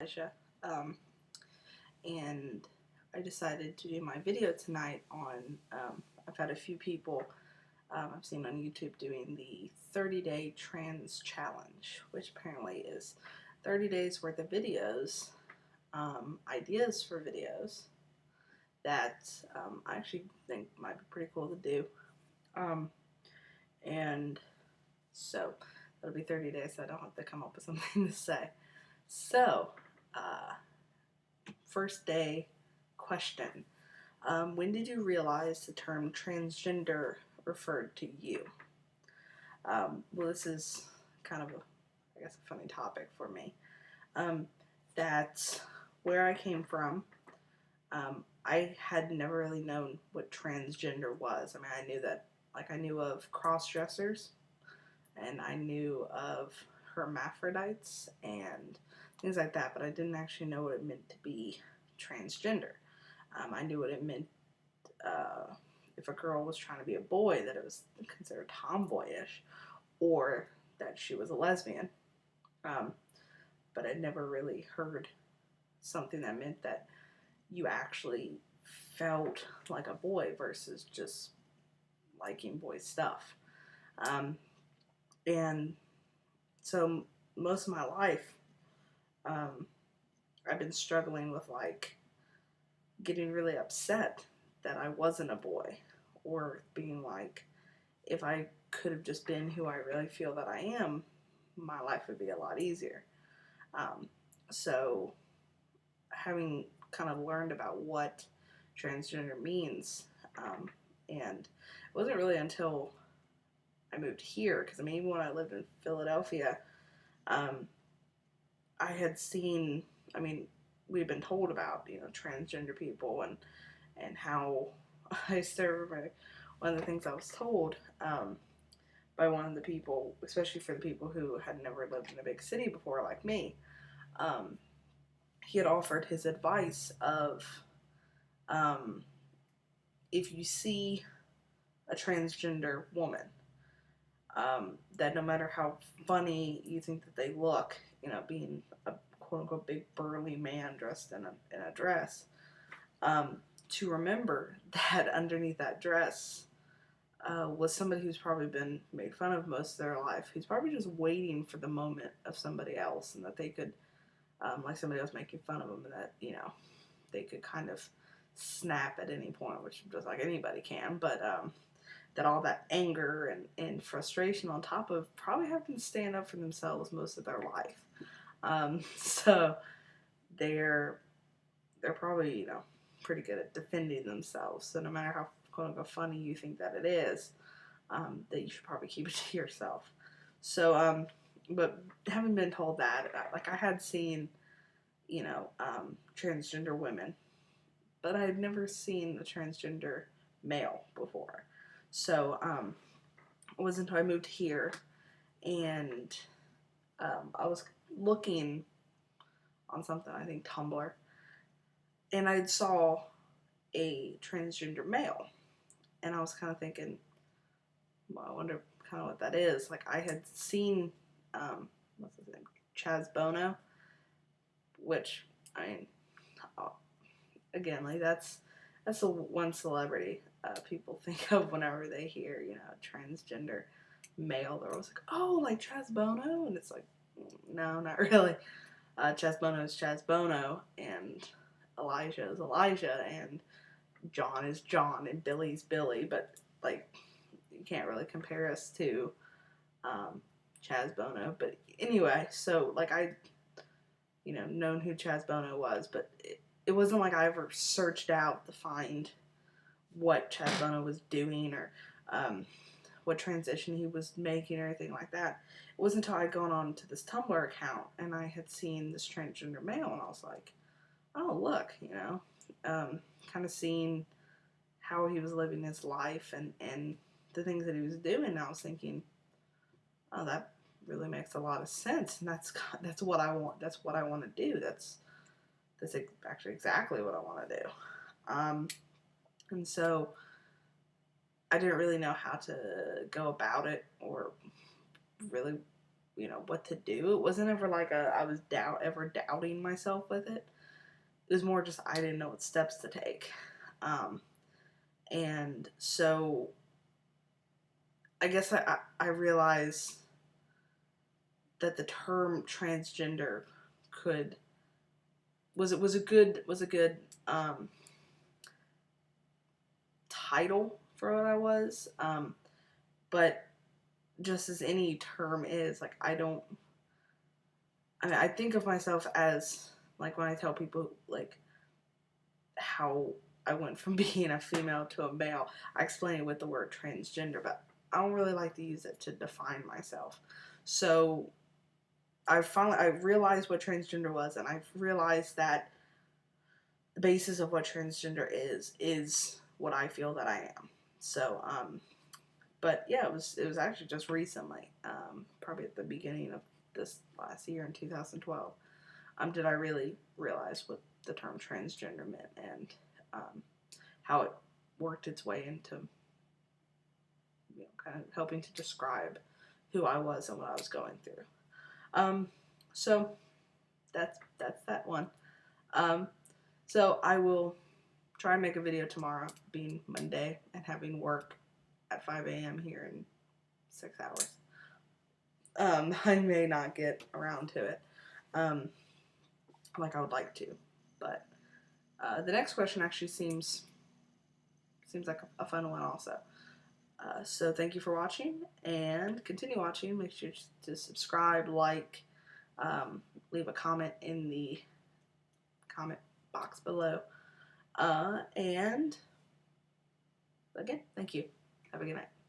Elijah, and I decided to do my video tonight on. I've had a few people I've seen on YouTube doing the 30-day trans challenge, which apparently is 30 days worth of videos, ideas for videos that I actually think might be pretty cool to do. And so it'll be 30 days, so I don't have to come up with something to say. So, first day question. When did you realize the term transgender referred to you? Well, this is kind of a funny topic for me. That's where I came from. I had never really known what transgender was. I mean, I knew that, I knew of cross-dressers, and I knew of hermaphrodites and things like that, but I didn't actually know what it meant to be transgender. I knew what it meant if a girl was trying to be a boy, that it was considered tomboyish, or that she was a lesbian. But I'd never really heard something that meant that you actually felt like a boy versus just liking boy stuff. And so most of my life, I've been struggling with getting really upset that I wasn't a boy, or being like, if I could have just been who I really feel that I am, my life would be a lot easier. So having kind of learned about what transgender means, and it wasn't really until I moved here, because I mean, even when I lived in Philadelphia, I had seen, I mean, we've been told about, transgender people, and how I still remember one of the things I was told by one of the people, especially for the people who had never lived in a big city before, like me. He had offered his advice of, if you see a transgender woman, that no matter how funny you think that they look, being a quote unquote big burly man dressed in a dress, to remember that underneath that dress was somebody who's probably been made fun of most of their life, who's probably just waiting for the moment of somebody else, and that they could, like somebody else making fun of them, and that, they could kind of snap at any point, which just like anybody can, but that all that anger and frustration on top of probably having to stand up for themselves most of their life. So they're probably, pretty good at defending themselves. So no matter how quote unquote funny you think that it is, that you should probably keep it to yourself. So, but having been told that, I had seen, transgender women, but I had never seen a transgender male before. So, it wasn't until I moved here, and I was looking on something, I think Tumblr, and I saw a transgender male, and I was kind of thinking, well, I wonder kind of what that is. I had seen, what's his name, Chaz Bono, which, I mean, again, that's the one celebrity people think of whenever they hear, transgender male. They're always like, oh, like Chaz Bono? And it's like, no, not really. Chaz Bono is Chaz Bono, and Elijah is Elijah, and John is John, and Billy's Billy, but, you can't really compare us to Chaz Bono. But anyway, so, I, known who Chaz Bono was, but it wasn't like I ever searched out to find what Chaz Bono was doing, or what transition he was making, or anything like that. It wasn't until I'd gone on to this Tumblr account and I had seen this transgender male, and I was like, oh, look, kind of seeing how he was living his life, and the things that he was doing. And I was thinking, oh, that really makes a lot of sense, and that's what I want. That's what I want to do. That's actually exactly what I want to do. And so I didn't really know how to go about it, or really you know, what to do. It wasn't ever like I was ever doubting myself with it. It was more just I didn't know what steps to take. And so I guess I realized that the term transgender could was a good title for what I was, but just as any term is, like I think of myself as, like, when I tell people like how I went from being a female to a male, I explain it with the word transgender, but I don't really like to use it to define myself. So I realized what transgender was, and I've realized that the basis of what transgender is what I feel that I am. So but yeah, it was actually just recently, probably at the beginning of this last year in 2012, did I really realize what the term transgender meant, and how it worked its way into, you know, kind of helping to describe who I was and what I was going through. So that's that one. So I will try and make a video tomorrow, being Monday and having work at 5 a.m. here in 6 hours. I may not get around to it, like I would like to, but the next question actually seems like a fun one also. So thank you for watching, and continue watching. Make sure to subscribe, like, leave a comment in the comment box below, and again, thank you. Have a good night.